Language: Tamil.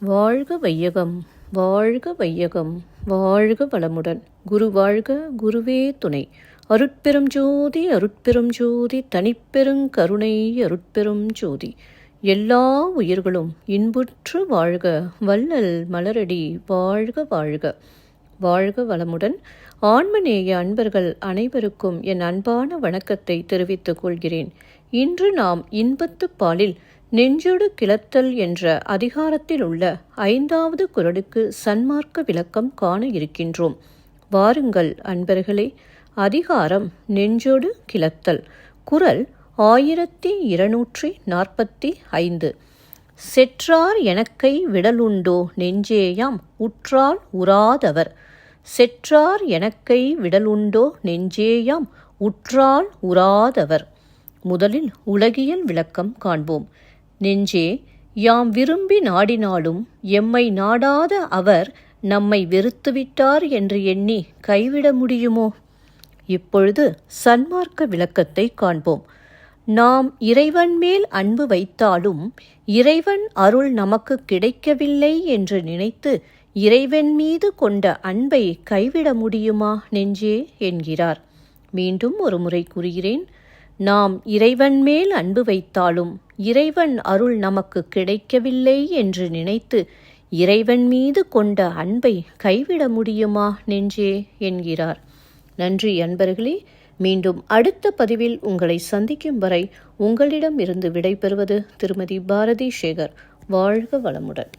வாழ்க வையகம், வாழ்க வையகம், வாழ்க வளமுடன். குரு வாழ்க, குருவே துணை. அருட்பெரும் ஜோதி, அருட்பெரும் ஜோதி, தனிப்பெருங் கருணை, அருட்பெரும் ஜோதி. எல்லா உயிர்களும் இன்புற்று வாழ்க, வள்ளல் மலரடி வாழ்க வாழ்க. வாழ்க வளமுடன். ஆன்மநேய அன்பர்கள் அனைவருக்கும் என் அன்பான வணக்கத்தை தெரிவித்துக் கொள்கிறேன். இன்று நாம் இன்பத்து பாலில் நெஞ்சொடு கிளத்தல் என்ற அதிகாரத்தில் உள்ள 5வது குறளுக்கு சன்மார்க்க விளக்கம் காண இருக்கின்றோம். வாருங்கள் அன்பர்களே. அதிகாரம் நெஞ்சொடு கிளத்தல். குறள் 1245. செற்றார் எனக்கை விடலுண்டோ நெஞ்சேயாம் உற்றால் உறாதவர். செற்றார் எனக்கை விடலுண்டோ நெஞ்சேயாம் உற்றால் உறாதவர். முதலில் உலகியல் விளக்கம் காண்போம். நெஞ்சே, யாம் விரும்பி நாடினாலும் எம்மை நாடாத அவர் நம்மை வெறுத்துவிட்டார் என்று எண்ணி கைவிட முடியுமோ? இப்பொழுது சன்மார்க்க விளக்கத்தை காண்போம். நாம் இறைவன் மேல் அன்பு வைத்தாலும் இறைவன் அருள் நமக்கு கிடைக்கவில்லை என்று நினைத்து இறைவன் மீது கொண்ட அன்பை கைவிட முடியுமா நெஞ்சே என்கிறார். மீண்டும் ஒரு முறை கூறுகிறேன். நாம் இறைவன் மேல் அன்பு வைத்தாலும் இறைவன் அருள் நமக்கு கிடைக்கவில்லை என்று நினைத்து இறைவன் மீது கொண்ட அன்பை கைவிட முடியுமா நெஞ்சே என்கிறார். நன்றி அன்பர்களே. மீண்டும் அடுத்த பதிவில் உங்களை சந்திக்கும் வரை உங்களிடம் இருந்து விடைபெறுவது திருமதி பாரதி சேகர். வாழ்க வளமுடன்.